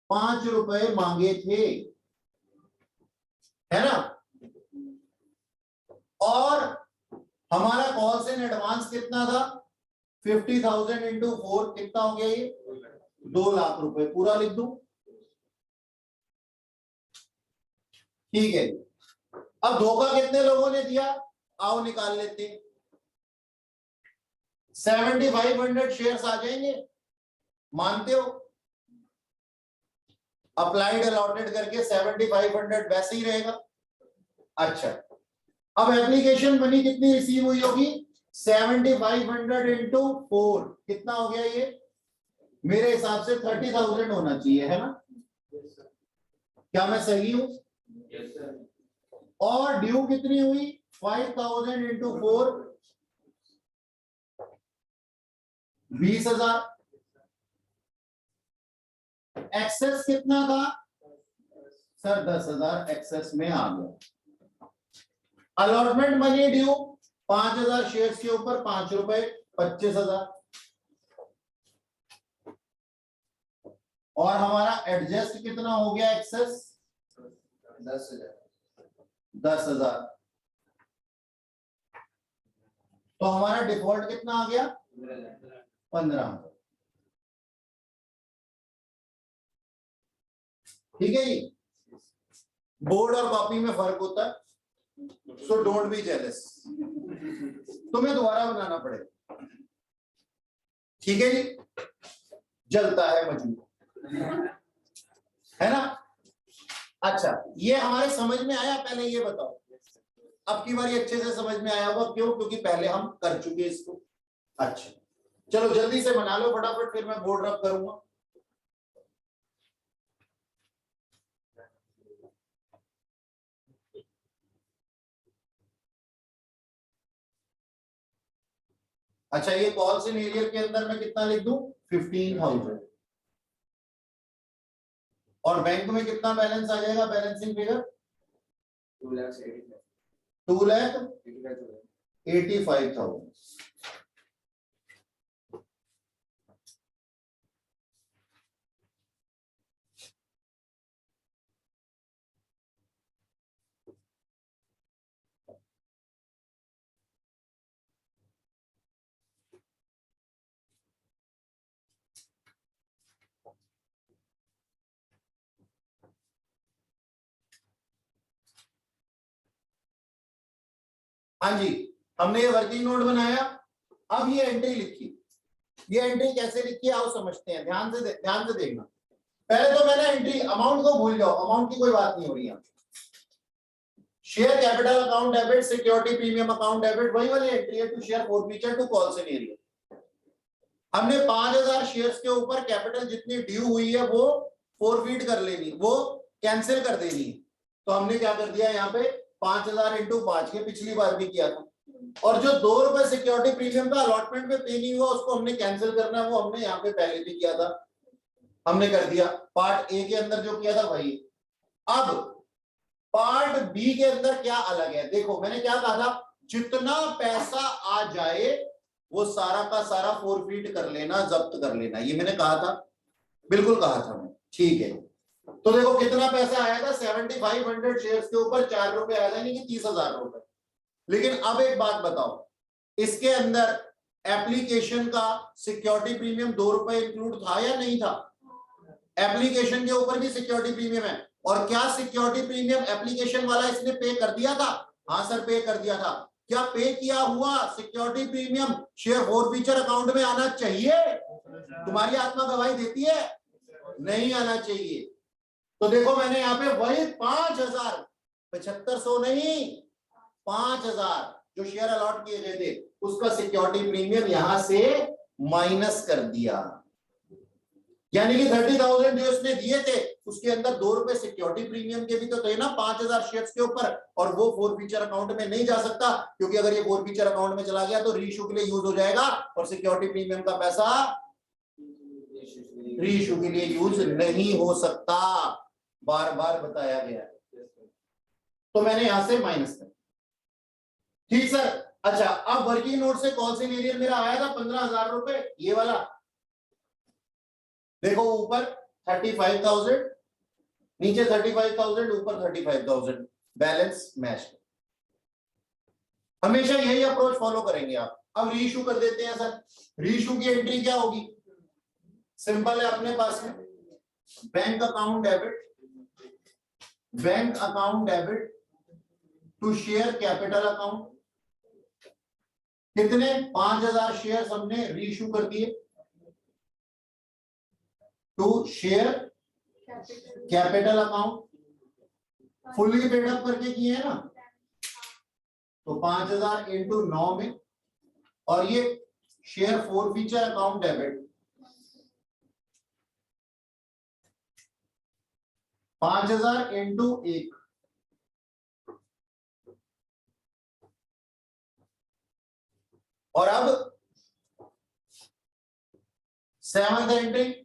5 रुपए मांगे थे, है ना, और हमारा कॉल्स इन एडवांस कितना था? 50,000 इंटू 4, कितना हो गया ये? 2 लाख रुपए। पूरा लिख दूं? ठीक है, अब धोखा कितने लोगों ने दिया? आओ निकाल लेते हैं। 7500 शेयर्स आ जाएंगे, मानते हो? अप्लाइड अलॉटेड करके 7500 वैसे ही रहेगा। अच्छा, अब एप्लीकेशन मनी कितनी रिसीव हुई होगी? 7500 इंटू 4 कितना हो गया ये? मेरे हिसाब से 30,000 होना चाहिए, है ना? क्या मैं सही हूं? और ड्यू कितनी हुई? 5000 इंटू 4 20,000। एक्सेस कितना था सर? 10,000 एक्सेस में आ गया। अलॉटमेंट मनी ड्यू 5,000 शेयर्स के ऊपर 5 रुपए 25,000। और हमारा एडजस्ट कितना हो गया? एक्सेस 10,000। तो हमारा डिफॉल्ट कितना आ गया? 15। ठीक है जी। बोर्ड और कॉपी में फर्क होता है, सो डोंट बी जेलस। तुम्हें दोबारा बनाना पड़ेगा, ठीक है जी। जलता है मजबूर, है ना? अच्छा, ये हमारे समझ में आया? पहले ये बताओ, अब की बारी अच्छे से समझ में आया होगा। क्यों? क्योंकि पहले हम कर चुके इसको। अच्छा, चलो जल्दी से बना लो फटाफट, फिर मैं बोर्ड रब करूंगा। अच्छा, ये कॉल्स इन एरियर के अंदर मैं कितना लिख दूं? 15,000। और बैंक में कितना बैलेंस आ जाएगा? Balancing figure 2,85,000। हाँ जी, हमने ये वर्किंग नोट बनाया। अब ये एंट्री लिखी। ये एंट्री कैसे लिखी है आओ समझते हैं। ध्यान से देखना। पहले तो मैंने एंट्री, अमाउंट को भूल जाओ, अमाउंट की कोई बात नहीं हो रही है। Share capital account debit, security premium account debit, वही वाली एंट्री है। To share forfeiture to calls in arrear. हमने 5,000 शेयर्स के ऊपर कैपिटल जितनी ड्यू हुई है वो फॉरफीट कर लेनी, वो कैंसिल कर देनी है। तो हमने क्या कर दिया यहाँ पे? 5,000 इंटू 5 के पिछली बार भी किया था। और जो 2 रुपए सिक्योरिटी प्रीमियम का अलॉटमेंट में पे नहीं हुआ उसको हमने कैंसिल करना है, वो हमने यहाँ पे पहले भी किया था, हमने कर दिया। पार्ट ए के अंदर जो किया था वही। अब पार्ट बी के अंदर क्या अलग है? देखो मैंने क्या कहा था, जितना पैसा आ जाए वो सारा का सारा फॉरफीट कर लेना, जब्त कर लेना, ये मैंने कहा था, बिल्कुल कहा था मैं। ठीक है, तो देखो कितना पैसा आया था? 7500 शेयर्स के ऊपर 4 रुपए आया था, यानी कि 30,000 रुपए। लेकिन अब एक बात बताओ, इसके अंदर एप्लीकेशन का सिक्योरिटी प्रीमियम 2 रुपए इंक्लूड था या नहीं था? एप्लीकेशन के ऊपर भी सिक्योरिटी प्रीमियम है। और क्या सिक्योरिटी प्रीमियम एप्लीकेशन वाला इसने पे कर दिया था? हाँ सर, पे कर दिया था। क्या पे किया हुआ security premium share forfeiture account में आना चाहिए? तुम्हारी आत्मा गवाही देती है नहीं आना चाहिए। तो देखो मैंने यहाँ पे वही 5,000, 7500 नहीं, 5,000 जो शेयर अलॉट किए गए थे उसका सिक्योरिटी प्रीमियम यहां से माइनस कर दिया। यानी कि 30,000 जो इसने दिए थे उसके अंदर 2 रुपए सिक्योरिटी प्रीमियम के भी तो थे ना 5,000 शेयर्स के ऊपर, और वो फॉरफीचर अकाउंट में नहीं जा सकता, क्योंकि अगर ये फॉरफीचर अकाउंट में चला गया तो रीइश्यू के लिए यूज हो जाएगा, और सिक्योरिटी प्रीमियम का पैसा रीइश्यू के लिए यूज नहीं हो सकता, बार बार बताया गया है। तो मैंने यहां से माइनस कर, ठीक सर। अच्छा, अब वर्किंग नोट से कॉल्स इन एरियर मेरा आया था 15,000 रुपए, ये वाला देखो, ऊपर 35,000, नीचे 35,000, ऊपर 35,000, बैलेंस मैच। हमेशा यही अप्रोच फॉलो करेंगे आप। अब रीइश्यू कर देते हैं सर। रीइश्यू की एंट्री क्या होगी? सिंपल है, अपने पास में bank account debit to share capital account, कितने 5000 शेयर हमने रीइश्यू कर दिए to share capital account, fully paid up करके किए हैं ना, तो 5000 इंटू 9 में, और ये share forfeiture account debit 5000 into 1, और अब 7th entry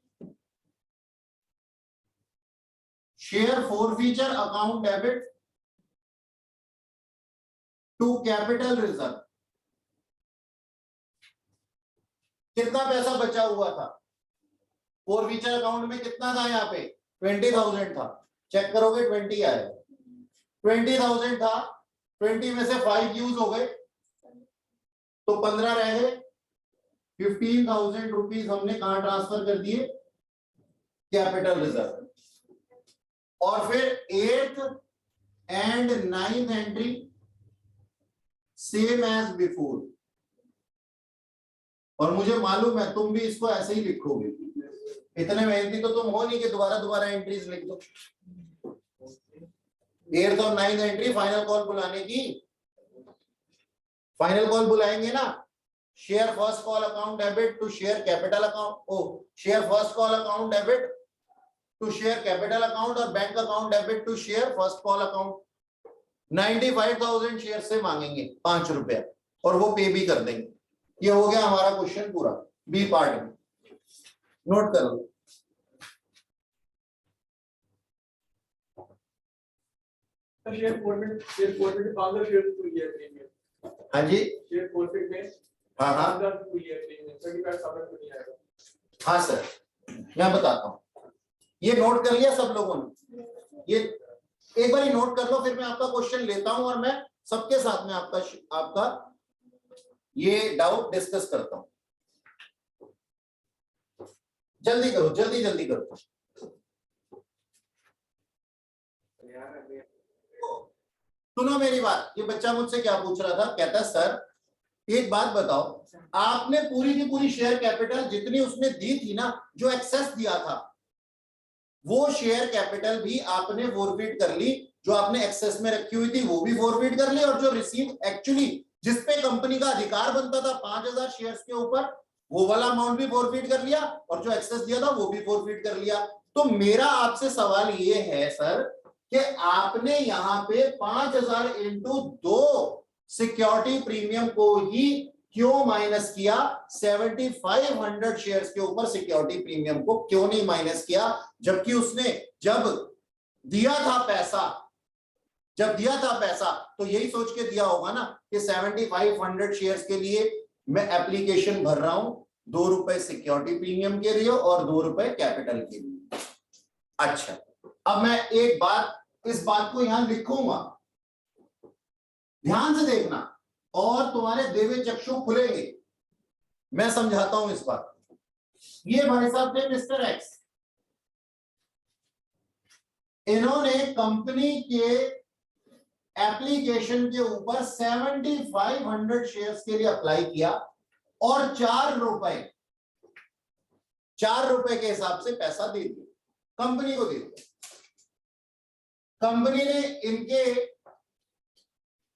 share forfeiture account debit to capital reserve. कितना पैसा बचा हुआ था फोर फीचर अकाउंट में? कितना था यहाँ पे? 20,000 था। चेक करोगे 20 आएगा। 20,000 था, 20 में से 5 यूज हो गए तो 15 रह गए। 15,000 रुपीज हमने कहां ट्रांसफर कर दिए? Capital reserve. और फिर 8th and 9th entry same as before, और मुझे मालूम है तुम भी इसको ऐसे ही लिखोगे, इतने मेहनती तो तुम हो नहीं कि दोबारा दोबारा एंट्रीज लिख दो। 8th और 9th एंट्री फाइनल कॉल बुलाने की, फाइनल कॉल बुलाएंगे ना। Share first call account debit to share capital account, ओ share first call account debit to share capital account, और bank account debit to share first call account. 95,000 share से मांगेंगे 5 रुपया, और वो पे भी कर देंगे। ये हो गया हमारा क्वेश्चन पूरा बी पार्ट में। नोट कर लो। शेयर फॉर्मेट 5,000 शेयर हुई है प्रीमियम। हाँ जी, शेयर फॉर्मेट में हाँ हाँ 5,000 हुई है प्रीमियम, 35,000 को नहीं आएगा। हाँ सर, मैं बताता हूँ। ये नोट कर लिया सब लोगों ने? ये एक बार नोट कर लो, फिर मैं आपका क्वेश्चन लेता हूं और मैं सबके साथ में आपका ये डाउट डिस्कस करता हूं। जल्दी करो, जल्दी जल्दी करो। सुनो मेरी बात, ये बच्चा मुझसे क्या पूछ रहा था, कहता सर एक बात बताओ, आपने पूरी की पूरी शेयर कैपिटल जितनी उसने दी थी ना, जो एक्सेस दिया था, वो शेयर कैपिटल भी आपने फॉरफिट कर ली, जो आपने एक्सेस में रखी हुई थी वो भी फॉरफिट कर ली, और जो रिसीव एक्चुअली जिसपे कंपनी का अधिकार बनता था 5,000 शेयर्स के ऊपर, वो वाला अमाउंट भी फॉरफिट कर लिया, और जो एक्सेस दिया था वो भी फॉरफिट कर लिया। तो मेरा आपसे सवाल ये है सर कि आपने यहाँ पे 5,000 इंटू 2 सिक्योरिटी प्रीमियम को ही क्यों माइनस किया? 7,500 शेयर्स के ऊपर सिक्योरिटी प्रीमियम को क्यों नहीं माइनस किया? जबकि उसने जब दिया था पैसा तो यही सोच के दिया होगा ना कि 7,500 शेयर्स के लिए मैं एप्लीकेशन भर रहा हूं, 2 रुपए सिक्योरिटी प्रीमियम के लिए और 2 रुपए कैपिटल के लिए। अच्छा, अब मैं एक बात, इस बात को यहां लिखूंगा, ध्यान से देखना और तुम्हारे देवे चक्षु खुलेंगे। मैं समझाता हूं इस बात। ये भाई साहब थे मिस्टर एक्स, इन्होंने कंपनी के एप्लीकेशन के ऊपर 7,500 शेयर्स के लिए अप्लाई किया और 4 रुपए के हिसाब से पैसा दे दिया, कंपनी को दे दिया। कंपनी ने इनके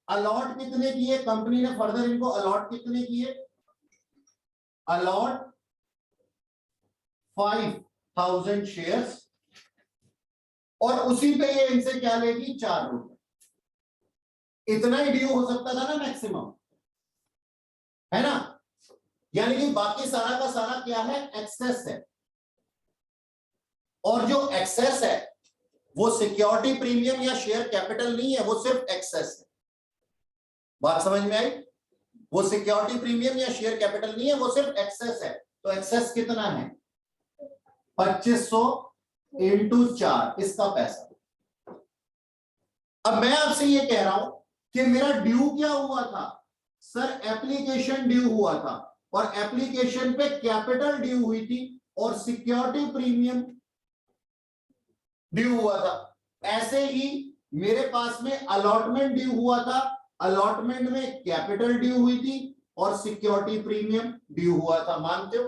अलॉट कितने किए? कंपनी ने फर्दर इनको अलॉट कितने किए? अलॉट 5,000 शेयर्स, और उसी पे ये इनसे क्या लेगी? 4 रुपए। इतना ही ड्यू हो सकता था ना मैक्सिमम, है ना? यानी कि बाकी सारा का सारा क्या है? एक्सेस है। और जो एक्सेस है वो सिक्योरिटी प्रीमियम या शेयर कैपिटल नहीं है, वो सिर्फ एक्सेस है। बात समझ में आई? वो सिक्योरिटी प्रीमियम या शेयर कैपिटल नहीं है, वो सिर्फ एक्सेस है। तो एक्सेस कितना है? 2,500 इंटू 4 इसका पैसा। अब मैं आपसे ये कह रहा हूं कि मेरा ड्यू क्या हुआ था? सर एप्लीकेशन ड्यू हुआ था, और एप्लीकेशन पे कैपिटल ड्यू हुई थी और सिक्योरिटी प्रीमियम ड्यू हुआ था। ऐसे ही मेरे पास में अलॉटमेंट ड्यू हुआ था, अलॉटमेंट में कैपिटल ड्यू हुई थी और सिक्योरिटी प्रीमियम ड्यू हुआ था, मानते हो?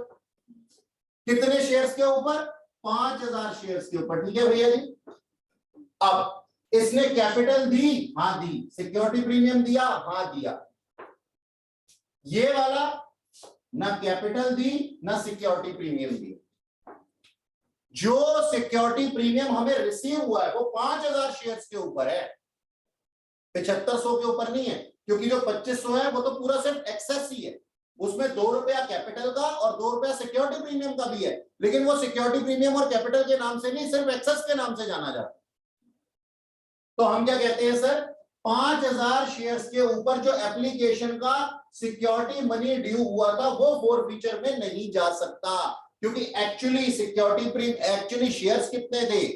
कितने शेयर्स के ऊपर? 5000 शेयर्स के ऊपर, ठीक है भैया जी। अब इसने कैपिटल दी, हाँ दी। सिक्योरिटी प्रीमियम दिया, हाँ दिया। ये वाला ना कैपिटल दी ना सिक्योरिटी प्रीमियम दी। जो सिक्योरिटी प्रीमियम हमें रिसीव हुआ है वो 5000 शेयर्स के ऊपर है, 7500 के ऊपर नहीं है, क्योंकि जो 2500 है वो तो पूरा सिर्फ एक्सेस ही है। उसमें 2 रुपया कैपिटल का और 2 रुपया सिक्योरिटी प्रीमियम का भी है, लेकिन वो सिक्योरिटी प्रीमियम और कैपिटल के नाम से नहीं, सिर्फ एक्सेस के नाम से जाना जाता है। तो हम क्या कहते हैं सर, 5000 शेयर्स के ऊपर जो एप्लीकेशन का सिक्योरिटी मनी ड्यू हुआ था वो फोरफीचर में नहीं जा सकता, क्योंकि actually security premium, actually shares कितने थे?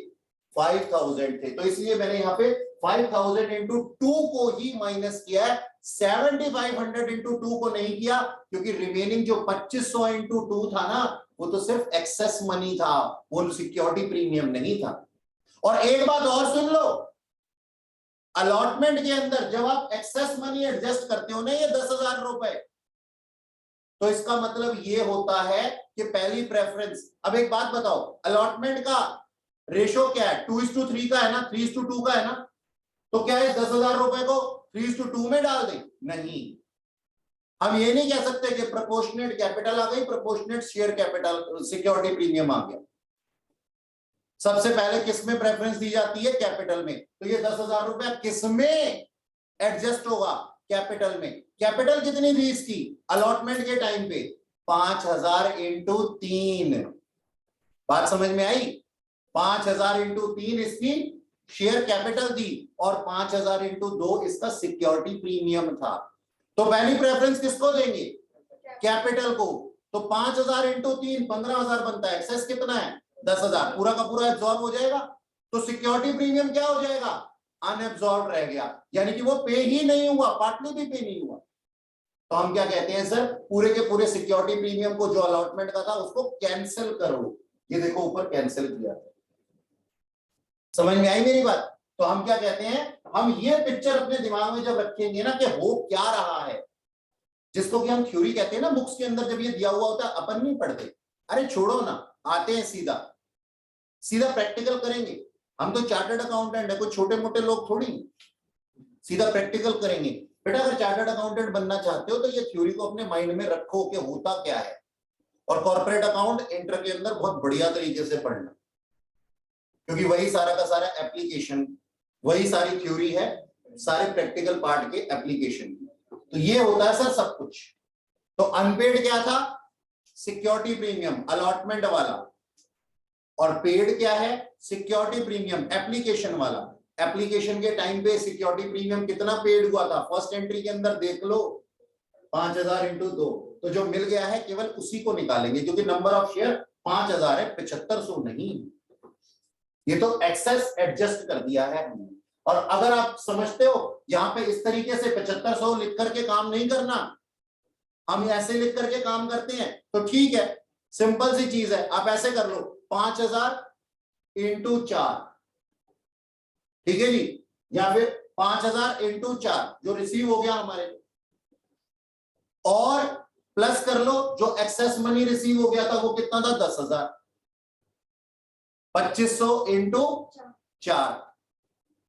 5000 थे। तो इसलिए मैंने यहाँ पे 5000 इंटू 2 को ही माइनस किया है, 7500 इंटू 2 को नहीं किया, क्योंकि रिमेनिंग जो 2500 इंटू 2 था ना, वो तो सिर्फ एक्सेस मनी था, वो सिक्योरिटी प्रीमियम नहीं था। और एक बात और सुन लो, अलॉटमेंट के अंदर जब आप एक्सेस मनी एडजस्ट करते हो ना, ये 10,000 रुपए, तो इसका मतलब ये होता है कि पहली प्रेफरेंस। अब एक बात बताओ, अलॉटमेंट का रेशो क्या है? 2:3 का है ना, 3:2 का है ना, तो क्या है 10,000 रुपए को 3:2 में डाल दें? नहीं, हम ये नहीं कह सकते कि प्रोपोर्शनेट कैपिटल आ गई, proportionate share capital, security premium आ गया। सबसे पहले किसमें प्रेफरेंस दी जाती है? कैपिटल में। तो ये 10,000 रुपया किसमें एडजस्ट होगा? कैपिटल में। कैपिटल कितनी थी इसकी अलॉटमेंट के टाइम पे? 5000 इंटू 3। बात समझ में आई? 5000 इंटू 3 इसकी शेयर कैपिटल थी और 5000 इंटू 2 इसका सिक्योरिटी प्रीमियम था। तो पहली प्रेफरेंस किसको देंगे? कैपिटल को। तो 5000 इंटू 3 15,000 बनता है, एक्सेस कितना है? 10,000। पूरा का पूरा एब्जॉर्ब हो जाएगा, तो सिक्योरिटी प्रीमियम क्या हो जाएगा? अनएब्जॉर्ब रह गया, यानी कि वो पे ही नहीं हुआ, पार्टली भी पे नहीं हुआ। तो हम क्या कहते हैं सर, पूरे के पूरे सिक्योरिटी प्रीमियम को जो अलॉटमेंट का था उसको कैंसिल करो। ये देखो ऊपर कैंसिल किया, समझ में आई मेरी बात? तो हम क्या कहते हैं, हम ये पिक्चर अपने दिमाग में जब रखेंगे ना कि हो क्या रहा है, जिसको कि हम थ्योरी कहते हैं ना, बुक्स के अंदर जब ये दिया हुआ होता है अपन नहीं पढ़ते, अरे छोड़ो ना, आते हैं सीधा सीधा प्रैक्टिकल करेंगे। हम तो चार्टर्ड अकाउंटेंट है, कोई छोटे मोटे लोग थोड़ी, सीधा प्रैक्टिकल करेंगे। बेटा अगर चार्टर्ड अकाउंटेंट बनना चाहते हो तो ये थ्योरी को अपने माइंड में रखो कि होता क्या है, और कॉर्पोरेट अकाउंट इंटर के अंदर बहुत बढ़िया तरीके से पढ़ना, क्योंकि वही सारा का सारा एप्लीकेशन, वही सारी थ्योरी है, सारे प्रैक्टिकल पार्ट के एप्लीकेशन। तो ये होता है सर सब कुछ। तो अनपेड क्या था? सिक्योरिटी प्रीमियम अलॉटमेंट वाला, और पेड क्या है? सिक्योरिटी प्रीमियम एप्लीकेशन वाला। एप्लीकेशन के टाइम पे सिक्योरिटी प्रीमियम कितना पेड हुआ था? फर्स्ट एंट्री के अंदर देख लो, 5000 इंटू 2, तो जो मिल गया है केवल उसी को निकालेंगे, क्योंकि नंबर ऑफ शेयर 5000 है, 7500 नहीं। ये तो एक्सेस एडजस्ट कर दिया है हमने। और अगर आप समझते हो यहां पे इस तरीके से 7500 लिख करके काम नहीं करना, हम ऐसे लिख करके काम करते हैं, तो ठीक है, सिंपल सी चीज है, आप ऐसे कर लो 5000 इंटू 4, ठीक है जी, या फिर 5000 इंटू 4 जो रिसीव हो गया हमारे, और प्लस कर लो जो एक्सेस मनी रिसीव हो गया था, वो कितना था? 10,000। 2500 इंटू 4,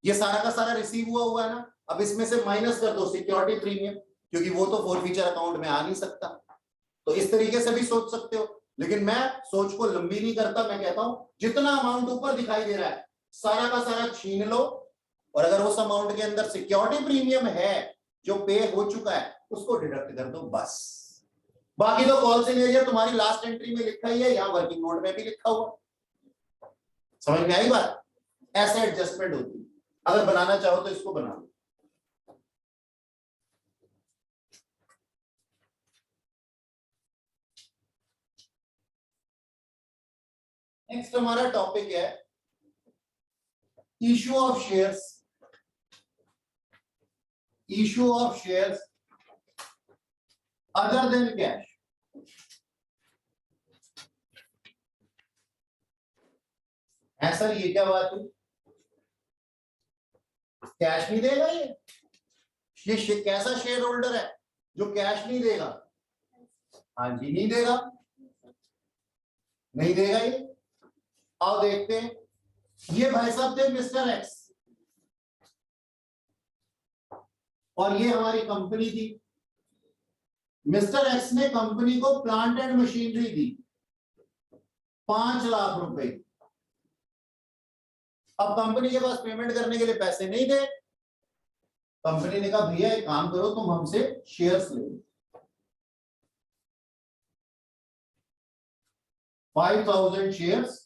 ये सारा का सारा रिसीव हुआ है ना। अब इसमें से माइनस कर दो सिक्योरिटी प्रीमियम, क्योंकि वो तो फोरफीचर अकाउंट में आ नहीं सकता। तो इस तरीके से भी सोच सकते हो, लेकिन मैं सोच को लंबी नहीं करता, मैं कहता हूं जितना अमाउंट ऊपर दिखाई दे रहा है सारा का सारा छीन लो, और अगर उस अमाउंट के अंदर सिक्योरिटी प्रीमियम है जो पे हो चुका है उसको डिडक्ट कर दो, बस। बाकी तो कॉल सिग्नेचर तुम्हारी लास्ट एंट्री में लिखा ही है, यहाँ वर्किंग नोट में भी लिखा हुआ। समझ में आई बात? ऐसे एडजस्टमेंट होती है। अगर बनाना चाहो तो इसको बना लो। नेक्स्ट हमारा टॉपिक है issue of shares. Issue of shares other than cash. है सर, ये क्या बात हुई? कैश नहीं देगा ये कैसा शेयर होल्डर है? जो कैश नहीं देगा। हाँ जी, नहीं देगा, नहीं देगा ये। आओ देखते हैं, ये भाई साहब थे मिस्टर एक्स और ये हमारी कंपनी थी। मिस्टर एक्स ने कंपनी को प्लांट एंड मशीनरी दी 5 लाख रुपए। अब कंपनी के पास पेमेंट करने के लिए पैसे नहीं थे। कंपनी ने कहा भैया एक काम करो, तुम हमसे शेयर्स ले लो 5,000 shares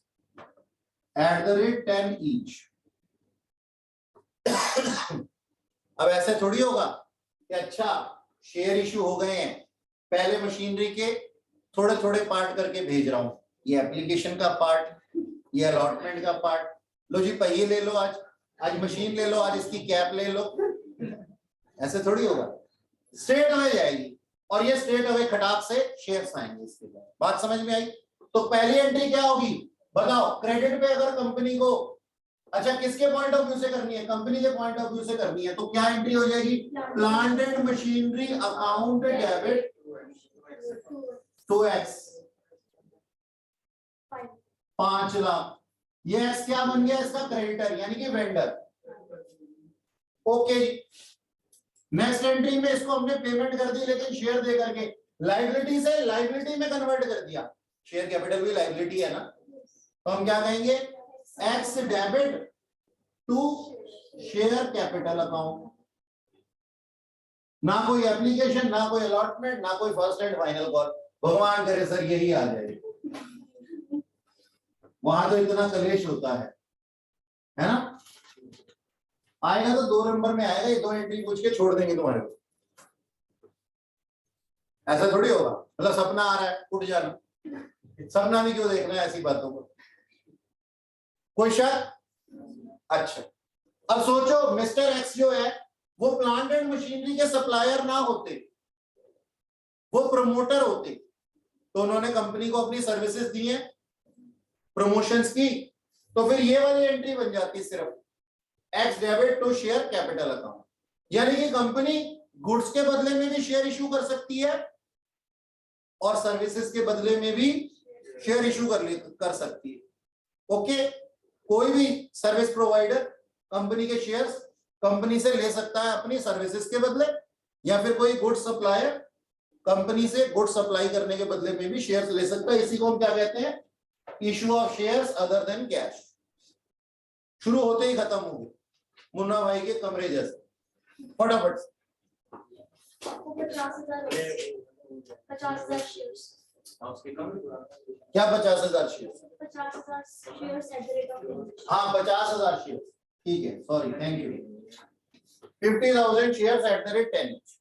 at the rate 10 each. अब ऐसे थोड़ी होगा कि अच्छा शेयर इशू हो गए हैं, पहले मशीनरी के थोड़े थोड़े पार्ट करके भेज रहा हूं, ये एप्लीकेशन का पार्ट, ये अलॉटमेंट का पार्ट, लो जी पहिए ले लो, आज मशीन ले लो, आज इसकी कैप ले लो। ऐसे थोड़ी होगा, स्ट्रेट अवे जाएगी और ये स्ट्रेट अवे खटाक से शेयर्स आएंगे इसके बाद। बात समझ में आई? तो पहली एंट्री क्या होगी बताओ? क्रेडिट पे अगर कंपनी को, अच्छा किसके पॉइंट ऑफ व्यू से करनी है? कंपनी के पॉइंट ऑफ व्यू से करनी है, तो क्या एंट्री हो जाएगी? Plant and machinery account debit 2x 5 lakh. ये एक्स क्या बन गया? इसका क्रेडिटर यानी कि वेंडर। ओके, नेक्स्ट एंट्री में इसको हमने पेमेंट कर दी, लेकिन शेयर दे करके लायबिलिटी से लायबिलिटी में कन्वर्ट कर दिया। शेयर कैपिटल भी लायबिलिटी है ना, तो हम क्या कहेंगे? X debit to share capital account. ना कोई एप्लीकेशन, ना कोई अलॉटमेंट, ना कोई फर्स्ट एंड फाइनल कॉल। भगवान करे सर यही आ जाए, वहां तो इतना कलेश होता है ना? आएगा तो 2 नंबर में आएगा, ये 2 एंट्री पूछ के छोड़ देंगे तुम्हारे को। ऐसा थोड़ी होगा, मतलब सपना आ रहा है उठ जाना। सपना भी क्यों देखना है ऐसी बातों को? कोई शक? अच्छा, अब सोचो मिस्टर एक्स जो है वो प्लांट एंड मशीनरी के सप्लायर ना होते, वो प्रमोटर होते, तो उन्होंने कंपनी को अपनी सर्विसेज दी हैं, प्रमोशंस की, तो फिर ये वाली एंट्री बन जाती सिर्फ X debit to share capital account. यानी कि कंपनी गुड्स के बदले में भी शेयर इशू कर सकती है और सर्विसेज के बदले में भी शेयर इशू कर सकती है। ओके, कोई भी सर्विस प्रोवाइडर कंपनी के शेयर्स कंपनी से ले सकता है अपनी सर्विसेज के बदले, या फिर कोई गुड्स सप्लायर कंपनी से गुड्स सप्लाई करने के बदले में भी शेयर्स ले सकता है। इसी को हम क्या कहते हैं? Issue of shares other than cash. शुरू होते ही खत्म हो गए मुन्ना भाई के कमरे जैसे, फटाफट। 50,000 शेयर्स। क्या 50,000 shares? 50,000 shares at the rate of, हाँ 50,000 शेयर्स, ठीक है, sorry, thank you. 50,000 shares at the rate 10 each.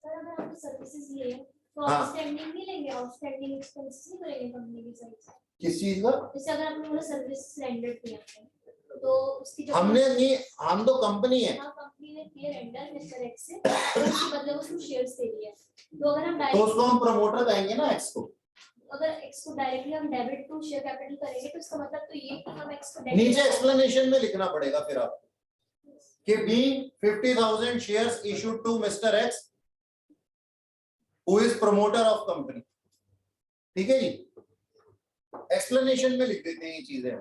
Sir अगर हम सर्विसेज लिए तो हाँ। आउटस्टैंडिंग नहीं लेंगे, आउटस्टैंडिंग एक्सपेंसेस नहीं करेंगे कंपनी की साइड से? किस चीज का? जैसे अगर हमने वो सर्विस रेंडर किया है तो उसकी जो हमने नहीं, हम तो कंपनी है, हाँ कंपनी ने किया रेंडर मिस्टर एक्स से, तो उसके बदले उसको शेयर्स दे दिए, तो अगर हम तो डायरेक्ट, उसको हम प्रमोटर कहेंगे ना एक्स को। अगर एक्स को डायरेक्टली हम डेबिट टू शेयर कैपिटल करेंगे तो इसका मतलब तो ये कि हम एक्स को नीचे एक्सप्लेनेशन में लिखना पड़ेगा फिर आपको कि being 50,000 shares issued to Mr. X who is promoter of company। ठीक है जी, एक्सप्लेनेशन में लिख देते हैं ये चीजें।